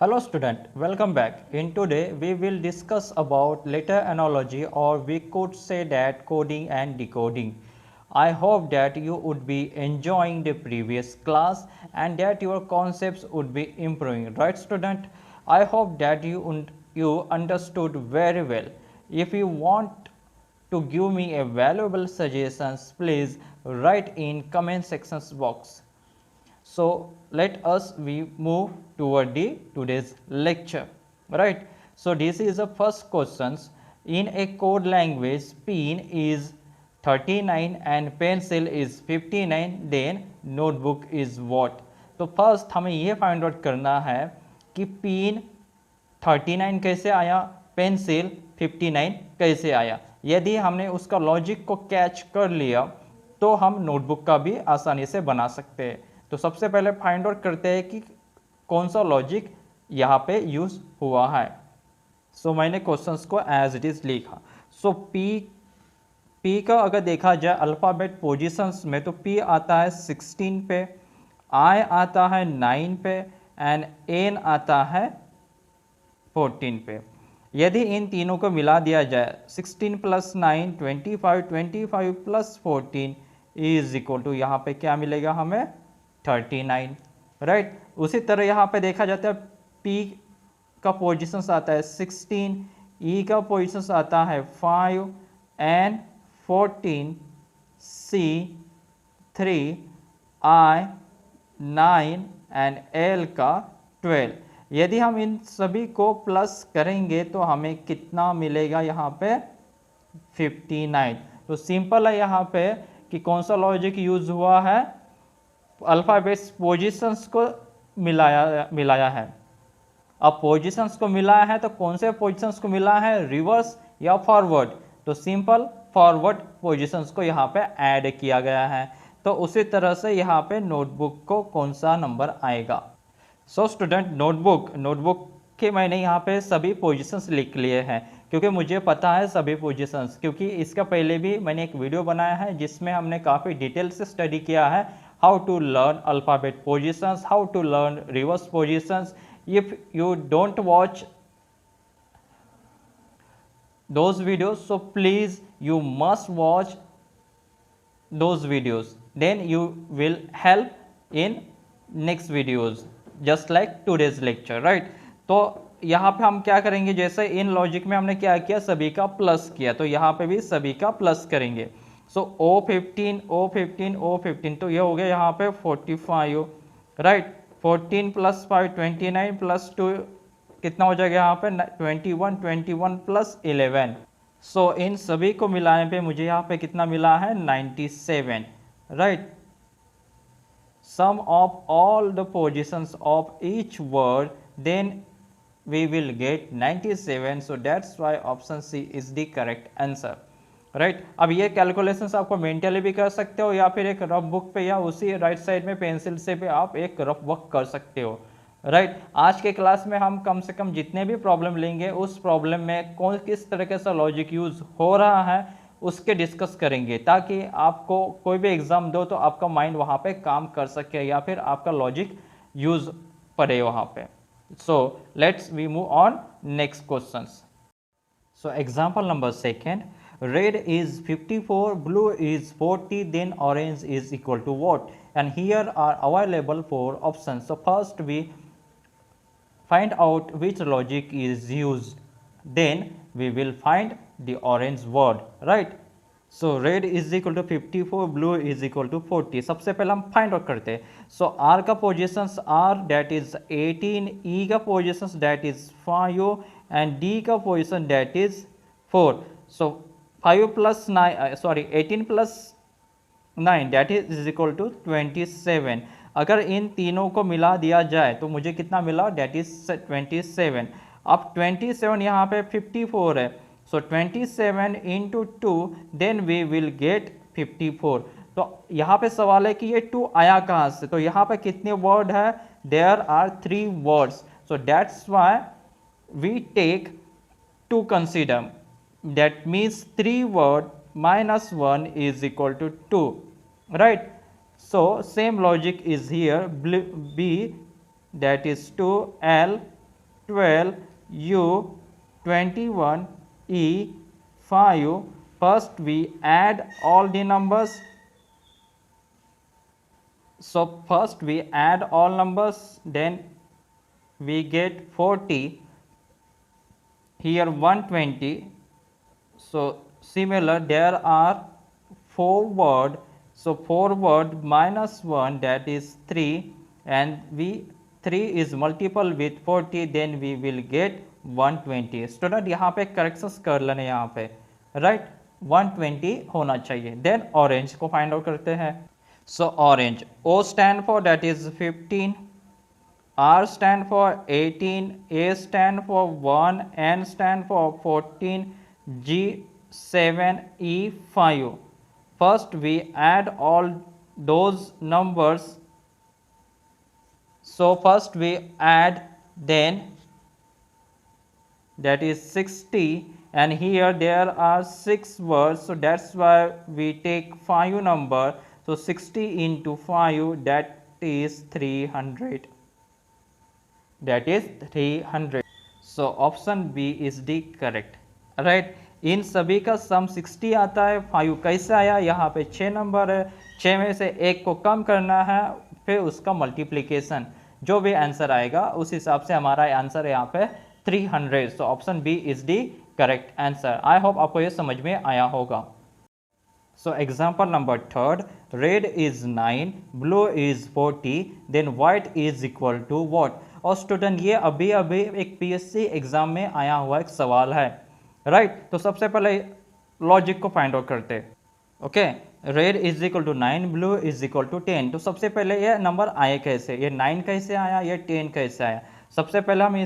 Hello student, welcome back. In today we will discuss about letter analogy, or we could say that coding and decoding. I hope that you would be enjoying the previous class and that your concepts would be improving, right student? I hope that you understood very well. If you want to give me a valuable suggestions, please write in comment sections box. So let us we move toward the today's lecture, right? So this is the first questions. In a code language, pen is 39 and pencil is 59, then notebook is what? तो first हमें ये find out करना है कि pen 39 कैसे आया, pencil 59 कैसे आया। यदि हमने उसका लॉजिक को कैच कर लिया तो हम नोटबुक का भी आसानी से बना सकते हैं। तो सबसे पहले फाइंड आउट करते हैं कि कौन सा लॉजिक यहाँ पे यूज हुआ है। सो मैंने क्वेश्चंस को एज इट इज लिखा। सो पी का अगर देखा जाए अल्फ़ाबेट पोजीशंस में तो पी आता है 16 पे, आई आता है 9 पे एंड एन आता है 14 पे। यदि इन तीनों को मिला दिया जाए 16 plus 9 25, 25 plus 14 is equal to यहाँ पे क्या मिलेगा हमें 39, राइट। उसी तरह यहाँ पे देखा जाता है पी का पोजिशंस आता है 16, ई का पोजिशंस आता है 5 and 14, C 3, I 9 and L का 12। यदि हम इन सभी को प्लस करेंगे तो हमें कितना मिलेगा यहाँ पे 59। तो सिंपल है यहाँ पे कि कौन सा लॉजिक यूज हुआ है, अल्फाबेट्स पोजीशंस को मिलाया है। अब पोजीशंस को मिलाया है तो कौन से पोजीशंस को मिला है, रिवर्स या फॉरवर्ड। तो सिंपल फॉरवर्ड पोजीशंस को यहाँ पे ऐड किया गया है। तो उसी तरह से यहाँ पे नोटबुक को कौन सा नंबर आएगा। सो स्टूडेंट नोटबुक के मैंने यहाँ पे सभी पोजीशंस लिख लिए हैं क्योंकि मुझे पता है सभी पोजीशंस, क्योंकि इसका पहले भी मैंने एक वीडियो बनाया है जिसमें हमने काफ़ी डिटेल से स्टडी किया है how to learn alphabet positions, how to learn reverse positions. If you don't watch those videos, so please you must watch those videos, then you will help in next videos just like today's lecture, right। तो यहाँ पे हम क्या करेंगे, जैसे इन logic में हमने क्या किया, सभी का प्लस किया, तो यहाँ पे भी सभी का प्लस करेंगे। सो O15 O15 O15, तो ये हो गया यहाँ पे 45, राइट। 14 प्लस 5 29 प्लस 2 कितना हो जाएगा यहाँ पे 21, 21 प्लस 11। सो इन सभी को मिलाने पे मुझे यहाँ पे कितना मिला है 97, right. Sum of all the positions of each word, then we will get 97. So that's why option C is the correct answer, right. अब ये कैलकुलेशंस आपको मेंटली भी कर सकते हो या फिर एक रफ बुक पे या उसी राइट साइड में पेंसिल से भी आप एक रफ वर्क कर सकते हो, राइट। आज के क्लास में हम कम से कम जितने भी प्रॉब्लम लेंगे उस प्रॉब्लम में कौन किस तरीके से लॉजिक यूज हो रहा है उसके डिस्कस करेंगे, ताकि आपको कोई भी एग्जाम दो तो आपका माइंड वहाँ पे काम कर सके या फिर आपका लॉजिक यूज पड़े वहाँ पे। So let's we move on next questions. So example number second, red is 54, blue is 40, then orange is equal to what? And here are available 4 options. So first we find out which logic is used, then we will find the orange word, right। so red is equal to 54, blue is equal to 40। सबसे पहले हम find out करते हैं। So R का positions R that is 18, E का पोजिशंस that is 5 and D का position that is 4। So 5 plus 9 sorry 18 plus 9 that is equal to 27। अगर इन तीनों को मिला दिया जाए तो मुझे कितना मिला, दैट इज 27। अब 27 यहाँ पे 54 है, so 27 into 2 then we will get 54। तो यहाँ पे सवाल है कि ये 2 आया कहाँ से, तो यहाँ पे कितने वर्ड है, there are 3 words. So that's why we take to consider, that means 3 word minus 1 is equal to 2, right। so same logic is here, B that is 2, L 12 U 21 E 5. First we add all the numbers. So first we add all numbers, then we get 40. Here 120. So similar, there are 4 word. So 4 word minus 1, that is 3, and 3 is multiple with 40, then we will get 120. Student यहाँ पे corrections कर लेने, यहाँ पे right 120 होना चाहिए. Then orange को find out करते हैं. सो orange, O stand for that is 15, R stand for 18, A stand for 1, N stand for 14, G 7, E 5. First we add all those numbers. So first we add, then that is 60, and here there are 6 words, so that's why we take 5 number. So 60 into 5, that is 300. That is 300. So option B is the correct. Right, इन सभी का सम 60 आता है. 5 कैसे आया? यहाँ पे 6 number है, 6 में से एक को कम करना है, फिर उसका मल्टीप्लिकेशन, जो भी आंसर आएगा उस हिसाब से हमारा आंसर यहाँ पे 300. So option B is the correct answer. I hope आपको ये समझ में आया होगा. So example number 3, red is 9, blue is 40, then white is equal to what. और स्टूडेंट ये अभी अभी एक पीएससी एग्जाम में आया हुआ एक सवाल है, राइट. तो सबसे पहले लॉजिक को फाइंड आउट करते हैं. Okay, red is equal to 9, blue is equal to 10. तो सबसे पहले ये नंबर आए कैसे, ये 9 कैसे आया, ये 10 कैसे आया. सबसे पहले हम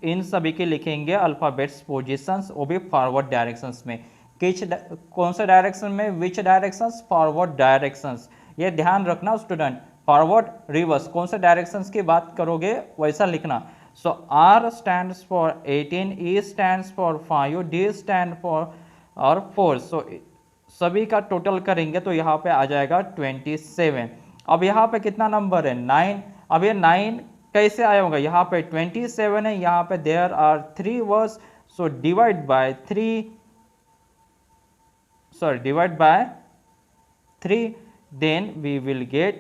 इन सभी के लिखेंगे अल्फ़ाबेट्स पोजीशंस, वो भी फॉरवर्ड डायरेक्शंस में. कौन से डायरेक्शन में, विच डायरेक्शंस, फॉरवर्ड डायरेक्शंस. ये ध्यान रखना स्टूडेंट, फॉरवर्ड रिवर्स कौन से डायरेक्शंस की बात करोगे वैसा लिखना. सो R stands for 18, E stands for 5, D stand for और 4. सो सभी का टोटल करेंगे तो यहाँ पे आ जाएगा 27. अब यहाँ पे कितना नंबर है, 9. अब ये 9 कैसे आया होगा, यहाँ पे 27 है, यहाँ पे there are 3 words. So divide by 3, divide by 3, then we will get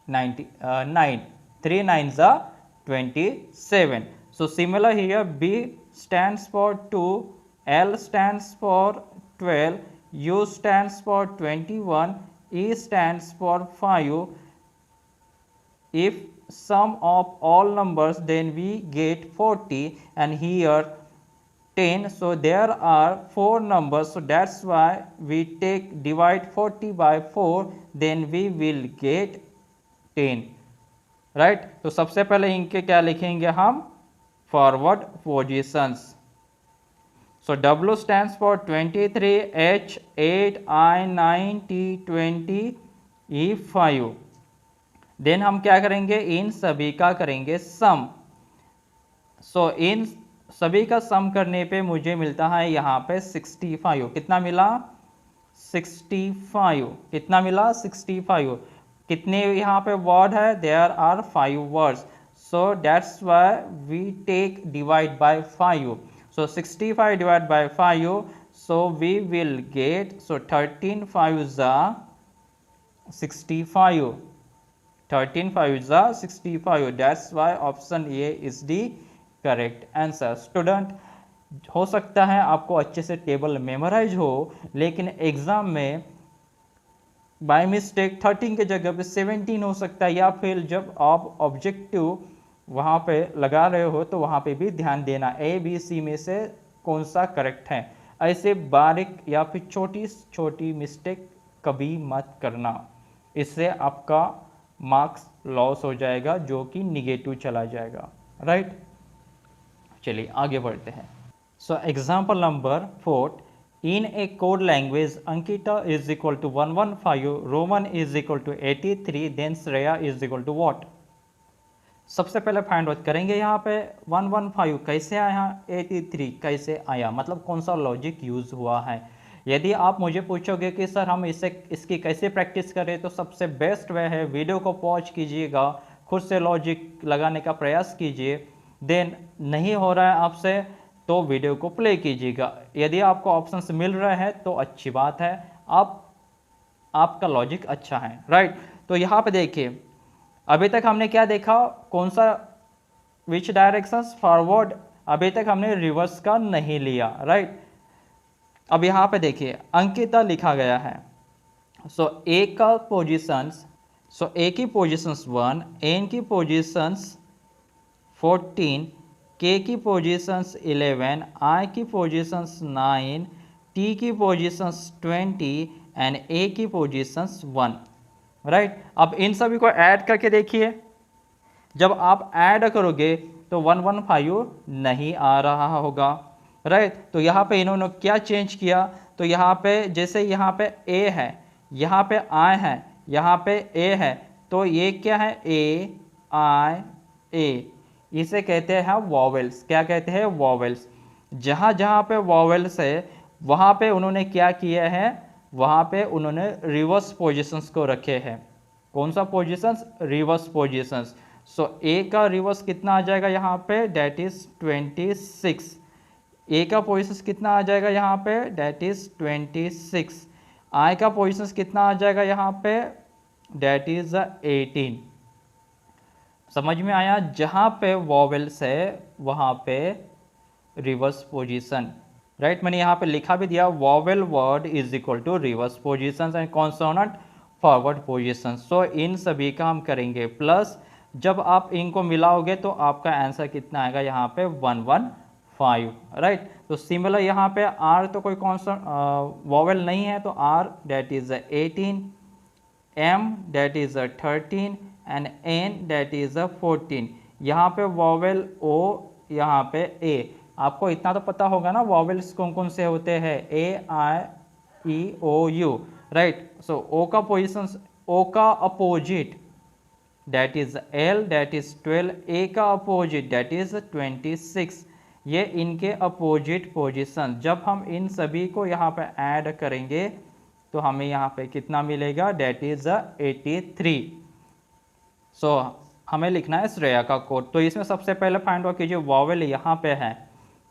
9. 3 9s are 27. So similar here, B stands for 2, L stands for 12, U stands for 21, E stands for 5. If sum of all numbers, then we get 40, and here 10. So there are 4 numbers, so that's why we divide 40 by 4, then we will get 10. Right. तो सबसे पहले इनके क्या लिखेंगे हम, forward positions. So W stands for 23, H 8, I 9, T 20, E 5. Then हम क्या करेंगे, इन सभी का करेंगे सम. सो इन सभी का सम करने पे मुझे मिलता है यहाँ पे 65. कितना मिला, 65. कितना मिला, 65. कितने यहाँ पे वर्ड है, there are 5 words. So that's why we take divide by 5. So 65 divide by 5, so we will get, so 13 5s are 65. 13 5s are 65. That's why option A is the correct answer. Student, हो सकता है आपको अच्छे से table memorise हो, लेकिन exam में by mistake 13 के जगह पे 17 हो सकता है, या फिर जब आप ऑब्जेक्टिव वहाँ पे लगा रहे हो तो वहाँ पे भी ध्यान देना, ए बी सी में से कौन सा करेक्ट है. ऐसे बारीक या फिर छोटी छोटी मिस्टेक कभी मत करना, इससे आपका मार्क्स लॉस हो जाएगा, जो कि निगेटिव चला जाएगा, राइट. चलिए आगे बढ़ते हैं. So example number 4, in a code language Ankita is equal to 115, Roman is equal to 83, then Shreya is equal to what. सबसे पहले फाइंड आउट करेंगे यहाँ पे 115 कैसे आया, 83 कैसे आया, मतलब कौन सा लॉजिक यूज हुआ है. यदि आप मुझे पूछोगे कि सर हम इसकी कैसे प्रैक्टिस करें, तो सबसे बेस्ट वे है वीडियो को पॉज कीजिएगा, खुद से लॉजिक लगाने का प्रयास कीजिए. देन नहीं हो रहा है आपसे तो वीडियो को प्ले कीजिएगा। यदि आपको ऑप्शंस मिल रहे हैं तो अच्छी बात है, आपका लॉजिक अच्छा है, राइट। तो यहाँ पे देखिए अभी तक हमने क्या देखा, कौन सा विच डायरेक्शंस फॉरवर्ड, अभी तक हमने रिवर्स का नहीं लिया, राइट। अब यहाँ पे देखिए अंकिता लिखा गया है, सो ए का पोजीशंस, सो ए की पोजीशंस 1, एन की पोजीशंस 14, के की पोजीशंस 11, आई की पोजीशंस 9, टी की पोजीशंस 20 एंड ए की पोजीशंस 1, राइट। अब इन सभी को ऐड करके देखिए, जब आप ऐड करोगे तो 115 नहीं आ रहा होगा, राइट। तो यहाँ पे इन्होंने क्या चेंज किया, तो यहाँ पे जैसे यहाँ पे ए है, यहाँ पे आई है, यहाँ पे ए है, तो ये क्या है, ए आई ए, इसे कहते हैं वॉवेल्स। क्या कहते हैं, वॉवेल्स। जहाँ जहाँ पे वॉवेल्स है वहाँ पे उन्होंने क्या किया है, वहाँ पे उन्होंने रिवर्स पोजीशंस को रखे हैं। कौन सा पोजीशंस, रिवर्स पोजीशंस। सो ए का रिवर्स कितना आ जाएगा यहाँ पे, डेट इज 26। ए का पोजीशंस कितना आ जाएगा यहाँ पे, डेट इज 26। आई का पोजीशंस कितना आ जाएगा यहाँ पे, डेट इज 18। समझ में आया, जहाँ पे वॉवेल्स है वहाँ पे रिवर्स पोजीशन, राइट। मैंने यहाँ पे लिखा भी दिया, vowel word is equal to reverse position and consonant forward position. So इन सभी का हम करेंगे प्लस, जब आप इनको मिलाओगे तो आपका आंसर कितना आएगा यहाँ पे 115, राइट। तो सिमिलर यहाँ पे आर तो कोई कॉन्सोनेंट वॉवेल नहीं है, तो R that is 18, M that is 13 and N that is 14। यहाँ पे वॉवेल ओ, यहाँ पे ए। आपको इतना तो पता होगा ना वॉवेल्स कौन कौन से होते हैं, ए आई ई ओ यू, राइट। सो ओ का पोजीशन, ओ का opposite that is L, that is 12, A का अपोजिट डेट इज 26। ये इनके अपोजिट पोजीशन, जब हम इन सभी को यहाँ पे ऐड करेंगे तो हमें यहाँ पे कितना मिलेगा, डेट इज 83। सो हमें लिखना है श्रेया का कोड। तो इसमें सबसे पहले फाइंड आउट कीजिए, वॉवेल यहाँ पे है,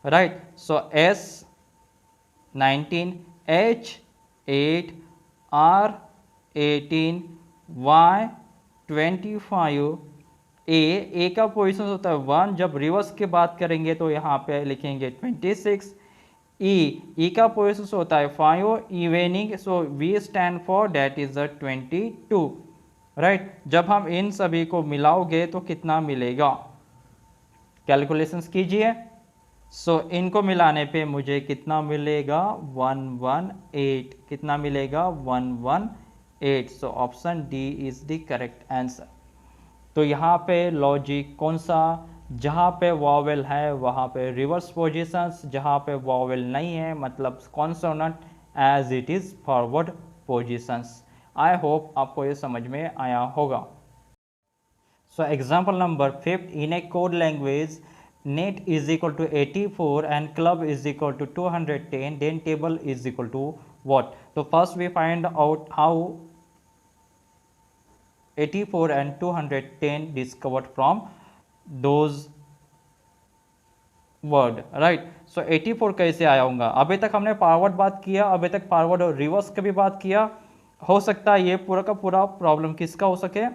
right. So S 19, H 8, R 18, Y 25, A का पोजीशन होता है 1, जब रिवर्स की बात करेंगे तो यहाँ पे लिखेंगे 26। ई का पोजीशन होता है 5, evening, so we stand for date is 22, right. जब हम इन सभी को मिलाओगे तो कितना मिलेगा, कैलकुलेशंस कीजिए। सो इनको मिलाने पे मुझे कितना मिलेगा, 118, कितना मिलेगा, 118। सो option D is the correct answer. तो यहाँ पे लॉजिक कौन सा, जहाँ पे वॉवेल है वहाँ पे रिवर्स पोजीशंस, जहाँ पे वॉवेल नहीं है मतलब consonant as it is forward positions. I hope आपको ये समझ में आया होगा। So example number 5, in a code language net is equal to 84 and club is equal to 210, then table is equal to what? So first we find out how 84 and 210 discovered from those word, right? So 84 कैसे आया होगा, अभी तक हमने forward बात किया, अभी तक फॉरवर्ड और रिवर्स का भी बात किया। हो सकता है ये पूरा का पूरा प्रॉब्लम किसका हो सके,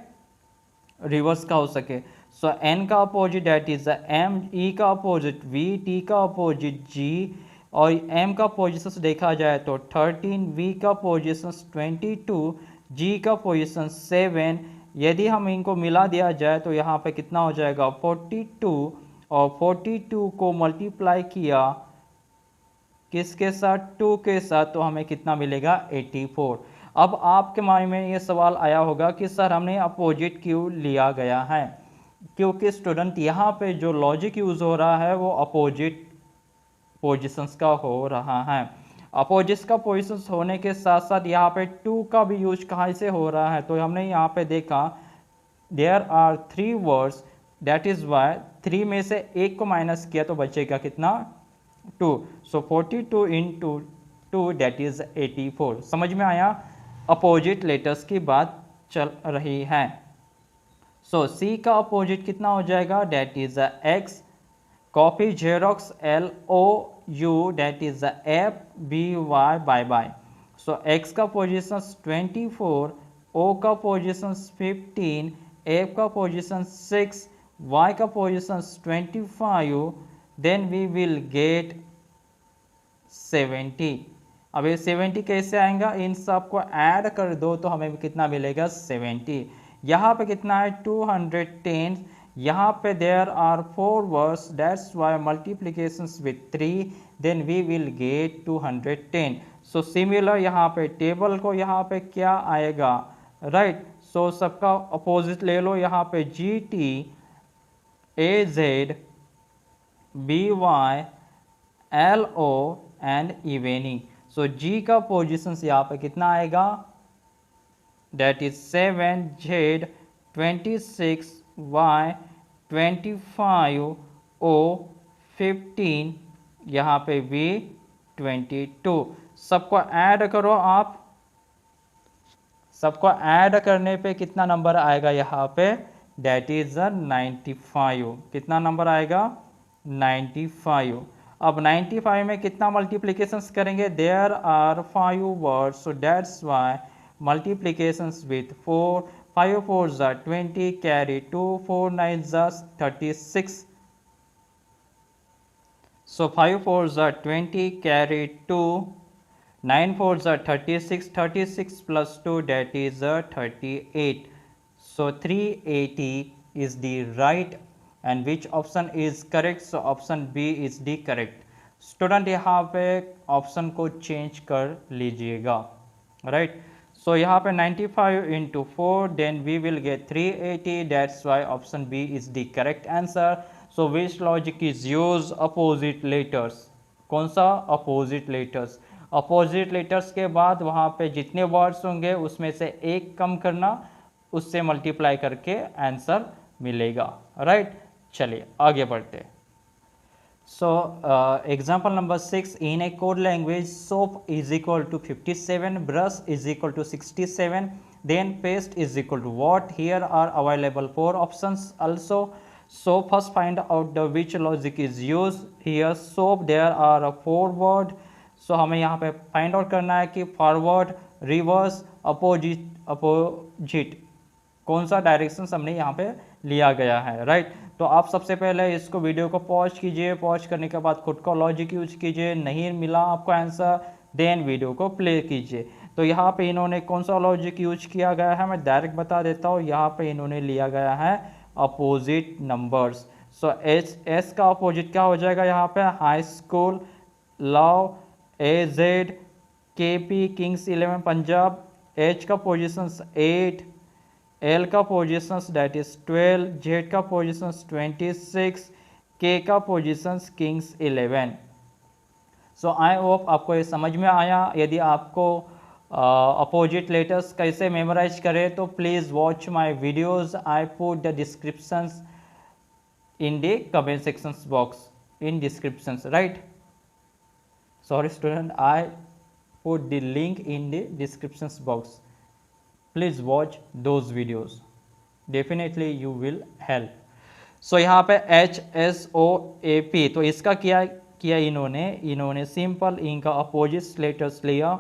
रिवर्स का हो सके। सो एन का अपोजिट डेट इज एम, ई का अपोजिट वी, टी का अपोजिट जी, और एम का पोजिशन देखा जाए तो 13, वी का पोजिशन 22, जी का पोजिशन 7। यदि हम इनको मिला दिया जाए तो यहाँ पे कितना हो जाएगा 42, और 42 को मल्टीप्लाई किया किसके साथ, 2 के साथ, तो हमें कितना मिलेगा 84। अब आपके माइंड में ये सवाल आया होगा कि सर हमने अपोजिट क्यों लिया गया है, क्योंकि स्टूडेंट यहाँ पे जो लॉजिक यूज़ हो रहा है वो अपोजिट पोजीशंस का हो रहा है। अपोजिट्स का पोजीशंस होने के साथ साथ यहाँ पे 2 का भी यूज कहाँ से हो रहा है, तो हमने यहाँ पे देखा there are 3 words, that is why 3 में से 1 को माइनस किया तो बचेगा कितना 2। सो 42 इंटू 2 दैट इज 84। समझ में आया, अपोजिट लेटर्स की बात चल रही है। सो सी का अपोजिट कितना हो जाएगा, that is X, Copy Xerox LOU, that is the FBY, bye bye. So X का पोजिशन 24, O का पोजिशन 15, F का पोजिशन 6, Y का position 25, then we will get 70. अब ये 70 कैसे आएगा, इन सब को ऐड कर दो तो हमें कितना मिलेगा 70. यहाँ पे कितना है 210. यहाँ पे there are 4 words, that's why multiplications with 3, then we will get 210. So similar यहाँ पे टेबल को यहाँ पे क्या आएगा, राइट. सो सबका अपोजिट ले लो. यहाँ पे GT AZ BY LO and evening. So G का पोजिशंस यहाँ पे कितना आएगा, that is 7, Z 26, Y 25, O 15, यहाँ पे V 22. सबको ऐड करो आप. सबको ऐड करने पे कितना नंबर आएगा यहाँ पे, दैट इज 95. कितना नंबर आएगा 95. अब 95 में कितना मल्टीप्लीकेशंस करेंगे, there are 5 words, so that's why multiplications with 4. 5 4 are 20, carry 2, 4 9 are 36. So 5 4 are 20, carry 2, 9 4 are 36, 36 plus 2, that is 38. So 380 is the right, and which option is correct, so option B is the correct. Student यहाँ पे option को change कर लीजिएगा, right. सो यहाँ पे 95 into 4, then we will get 380, that's why option B is the correct answer. So which logic is use, opposite letters. कौन सा, opposite letters. Opposite letters के बाद वहाँ पे जितने वर्ड्स होंगे उसमें से एक कम करना, उससे मल्टीप्लाई करके आंसर मिलेगा, राइट. चलिए आगे बढ़ते. So example number 6, in a code language soap is equal to 57, brush is equal to 67, then paste is equal to what. Here are available 4 options also. So first find out the which logic is used. Here soap there are 4 word. So हमें यहाँ पे find out करना है कि forward, reverse, opposite कौन सा direction हमने यहाँ पे लिया गया है, राइट. तो आप सबसे पहले इसको वीडियो को पॉज कीजिए. पॉज करने के बाद खुद का लॉजिक यूज कीजिए. नहीं मिला आपको आंसर, देन वीडियो को प्ले कीजिए. तो यहाँ पे इन्होंने कौन सा लॉजिक यूज किया गया है, मैं डायरेक्ट बता देता हूँ. यहाँ पे इन्होंने लिया गया है अपोजिट नंबर्स. सो एस का अपोजिट क्या हो जाएगा, यहाँ पे high school, love, AZ KP Kings 11 Punjab. H का पोजिशंस 8, L का पोजिशंस दैट इज 12, Z का पोजिशंस 26, K का पोजिशंस किंग्स 11. सो आई होप आपको ये समझ में आया. यदि आपको अपोजिट लेटर्स कैसे मेमोराइज करें तो please watch my videos. I put the descriptions in the comment sections box, in descriptions, right. Sorry student, I put the link in the descriptions box. Please watch those videos. Definitely you will help. So यहाँ पे HSOAP, तो इसका किया इन्होंने simple इनका opposite letters लिया.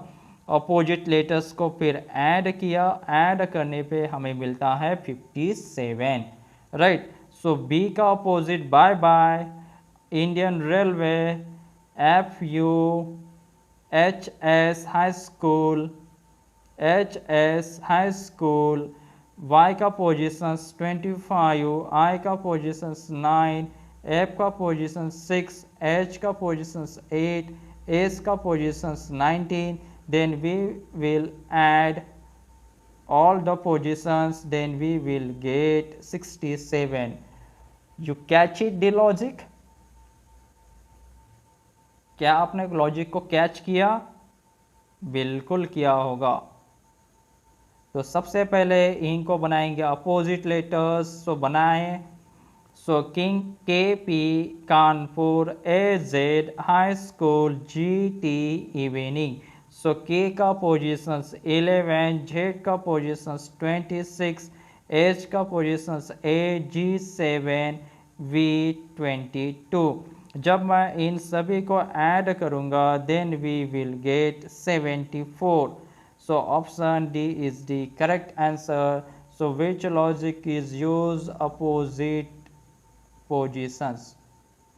Opposite letters को फिर ऐड किया. ऐड करने पे हमें मिलता है 57, राइट. सो B का opposite bye bye, Indian railway, FU, HS high school, HS high school. Y का पोजिशंस 25, I का पोजिशंस 9, F का पोजिशन 6, H का पोजिशंस 8, S का positions 19. Then we will add all the positions, then we will get 67. You catch it the logic? क्या आपने logic को catch किया? बिल्कुल किया होगा. तो सबसे पहले इनको बनाएंगे अपोजिट लेटर्स. सो बनाएं. So king KP Kanpur, AZ high school, GT evening. So K का पोजिशंस 11, Z का पोजिशंस 26, H का पोजिशंस 8, G 7, V22। जब मैं इन सभी को ऐड करूँगा then we will get 74। So option D is the correct answer. So which logic is use opposite positions,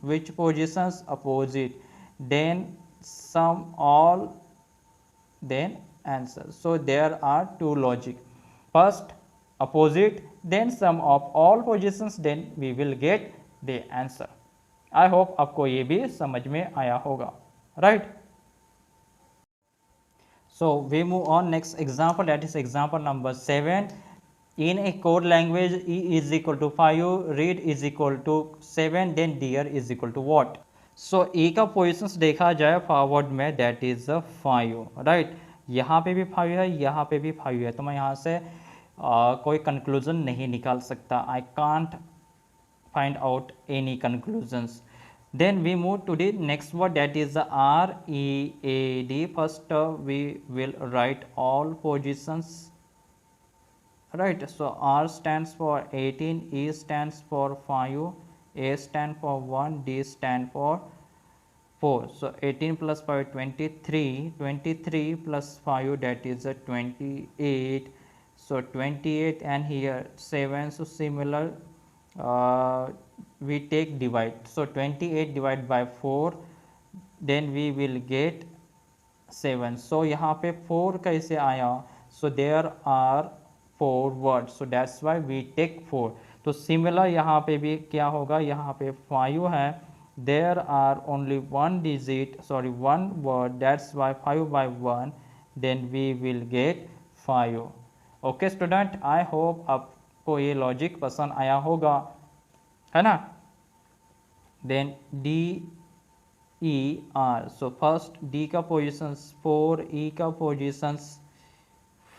which positions opposite, then sum all, then answer. So there are two logic, first opposite, then sum of all positions, then we will get the answer. I hope आपको ये भी समझ में आया होगा, right? So we move on next example, that is example number 7. In a code language, E is equal to 5, read is equal to 7, then dear is equal to what? So E का positions देखा जाए forward में, that is 5, right. यहाँ पे भी 5 है, यहाँ पे भी 5 है, तो मैं यहाँ से कोई कंक्लूजन नहीं निकाल सकता। I can't find out any conclusions. Then we move to the next word, that is the READ. First we will write all positions, right? So R stands for 18, E stands for 5, A stands for 1, D stands for 4. So 18 plus 5 23, 23 plus 5 that is a 28. So 28 and here 7, so similar we take divide. So 28 divided by 4, then we will get 7. So यहाँ पे 4 कैसे आया? So there are 4 words, so that's why we take 4. तो similar यहाँ पे भी क्या होगा? यहाँ पे 5 है, there are only one digit, sorry one word, that's why 5 by 1, then we will get 5. Okay student, I hope आपको ये लॉजिक पसंद आया होगा, है ना? Then D E R, so first D का पोजिशंस 4, E का पोजिशंस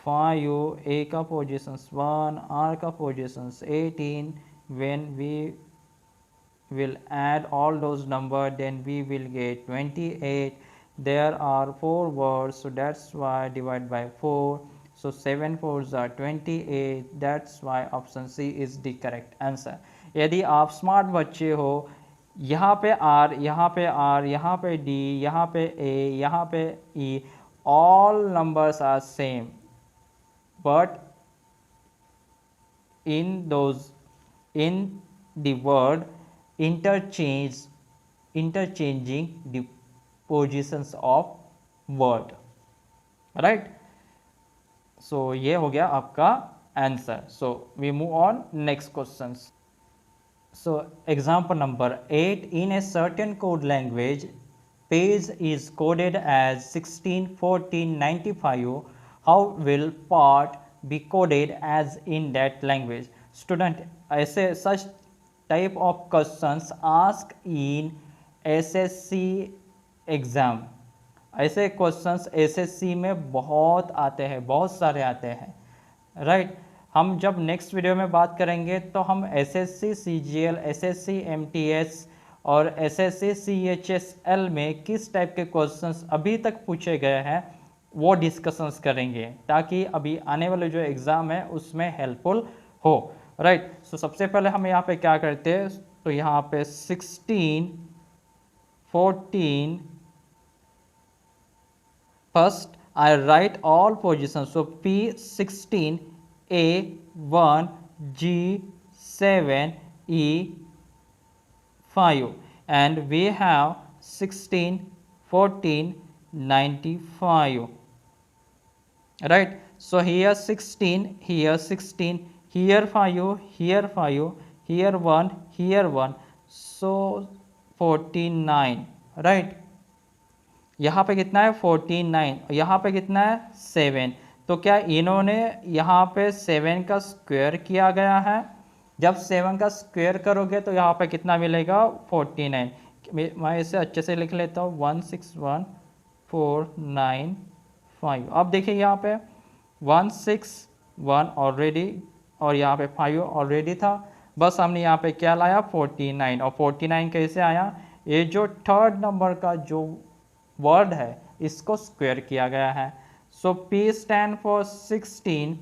5, A का पोजिशंस 1, R का positions 18. When we will add all those number, then we will get 28. There are 4 words, so that's why divide by 4. So 7 4s are 28. That's why option C is the correct answer. यदि आप smart बच्चे हो, यहाँ पे R, यहाँ पे R, यहाँ पे D, यहाँ पे A, यहाँ पे E, all numbers are same, but in the word interchanging the positions of word, right? So ये हो गया आपका answer. So we move on next questions. So example number 8, in a certain code language, page is coded as 16 14 95. How will part be coded as in that language? Student, ऐसे such type of questions asked in SSC exam. ऐसे questions SSC में बहुत आते हैं, बहुत सारे आते हैं, राइट? हम जब नेक्स्ट वीडियो में बात करेंगे तो हम SSC CGL, SSC MTS और SSC CHSL में किस टाइप के क्वेश्चंस अभी तक पूछे गए हैं वो डिस्कशंस करेंगे, ताकि अभी आने वाले जो एग्ज़ाम है उसमें हेल्पफुल हो, राइट? सो सबसे पहले हम यहाँ पे क्या करते हैं, तो यहाँ पे 16 14, first I write all positions, so P16, A1, G7, E5, and we have 16 14 95, right? So here 16, here 16, here 5, here 5, here 1, here 1, so 49, right? यहाँ पे कितना है 49, यहाँ पे कितना है 7. तो क्या इन्होंने यहाँ पे 7 का स्क्वायर किया गया है? जब 7 का स्क्वायर करोगे तो यहाँ पे कितना मिलेगा 49. मैं इसे अच्छे से लिख लेता हूँ 161495. अब देखिए यहाँ पे 161 ऑलरेडी और यहाँ पे 5 ऑलरेडी था, बस हमने यहाँ पे क्या लाया 49. और 49 कैसे आया? ये जो थर्ड नंबर का जो वर्ड है इसको स्क्वायर किया गया है. सो P stand for 16,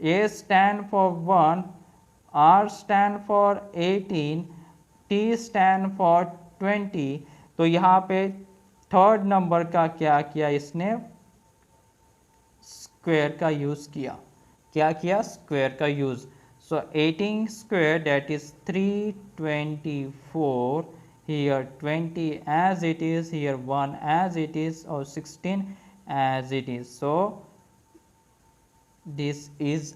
A stand for 1, R stand for 18, T stand for 20, तो यहाँ पे थर्ड नंबर का क्या किया इसने, स्क्वायर का यूज़ किया। क्या किया, स्क्वायर का use. So 18 square that is 324, here 20 as it is, here 1 as it is, or 16 as it is. So this is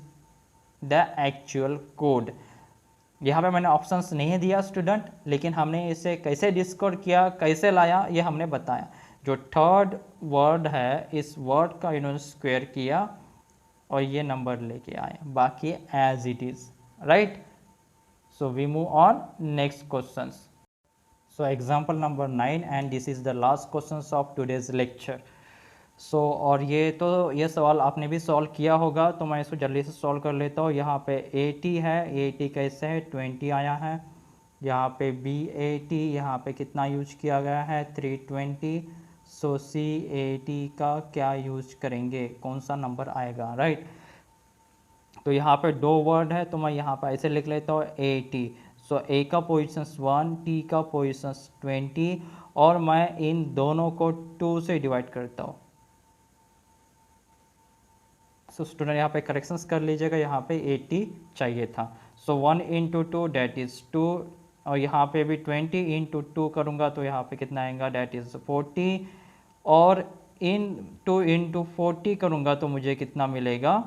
the actual code. यहाँ पे मैंने ऑप्शंस नहीं दिया स्टूडेंट, लेकिन हमने इसे कैसे डिस्कोड किया, कैसे लाया, ये हमने बताया। जो थर्ड वर्ड है इस वर्ड का इन्होंने स्क्वायर किया और ये नंबर लेके आए, बाकी as it is, right. So we move on next questions. So example number 9 and this is the last questions of today's lecture. और ये सवाल आपने भी सॉल्व किया होगा, तो मैं इसको जल्दी से सॉल्व कर लेता हूँ। यहाँ पे 80 है, 80 कैसे है, 20 आया है। यहाँ पे BAT, यहाँ पे कितना यूज किया गया है, 320। सो CAT का क्या यूज करेंगे, कौन सा नंबर आएगा, राइट। तो यहाँ पे दो वर्ड है, तो मैं यहाँ पे ऐसे लिख लेता हूँ 80। सो A का पोजिशन 1, T का पोजिशन 20, और मैं इन दोनों को 2 से डिवाइड करता हूँ। सो स्टूडेंट यहाँ पे करेक्शंस कर लीजिएगा, यहाँ पे 80 चाहिए था। सो 1 इंटू 2 डैट इज़ 2, और यहाँ पे भी 20 इंटू 2 करूँगा तो यहाँ पे कितना आएगा, डैट इज़ 40, और इन 2 इंटू 40 करूँगा तो मुझे कितना मिलेगा,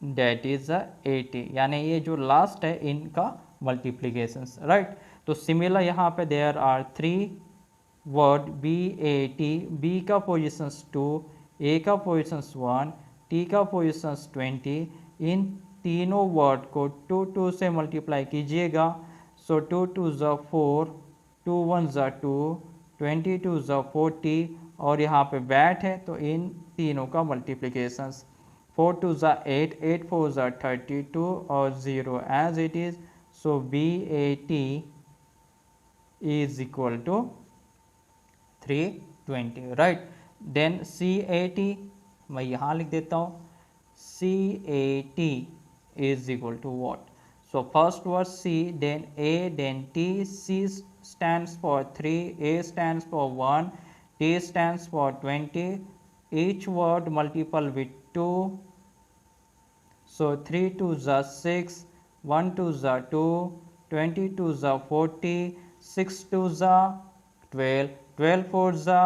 डैट इज़ 80। यानी ये जो लास्ट है इनका मल्टीप्लीकेशंस, राइट। तो सिमिलर यहाँ पे there are 3 word BAT, B का पोजिशंस 2, A का पोजिशंस 1, T का पोजिशंस 20। इन तीनों वर्ड को 2 से मल्टीप्लाई कीजिएगा। सो 2 2 ज़ा 4, 2 1 ज़ा 2, 22 ज़ा 40, और यहाँ पे बैट है तो इन तीनों का मल्टीप्लीकेशंस 4 2 ज़ा 8, 8 4 ज़ा 32, और 0 as it is. So BAT is equal to 320, right. Then CAT मैं यहाँ लिख देता हूँ, CAT is equal to what. So first word C, then A, then T। C stands for 3, A stands for 1, T stands for 20. Each word multiple with 2. So 3 2 ज़ा 6, 1 2 ज़ा 2, 22 ज़ा 40, 6 2 ज़ा 12, 12 4 ज़ा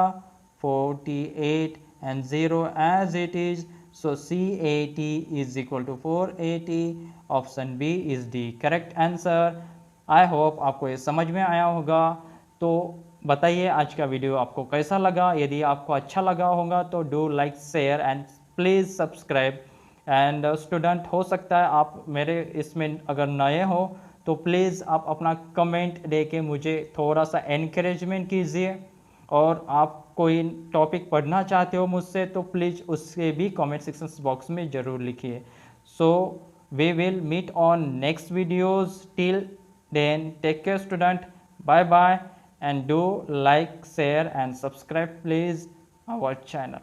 48, and 0 as it is. So CAT is equal to 480. Option B is the correct answer. I hope आपको ये समझ में आया होगा। तो बताइए आज का वीडियो आपको कैसा लगा। यदि आपको अच्छा लगा होगा तो do like, share and please subscribe. And student, हो सकता है आप मेरे इसमें अगर नए हो तो प्लीज़ आप अपना कमेंट दे के मुझे थोड़ा सा एनकरेजमेंट कीजिए, और आप कोई टॉपिक पढ़ना चाहते हो मुझसे तो प्लीज़ उससे भी कमेंट सेक्शन बॉक्स में ज़रूर लिखिए। So we will meet on next videos. Till then take care student, bye bye, and do like, share and subscribe please our channel.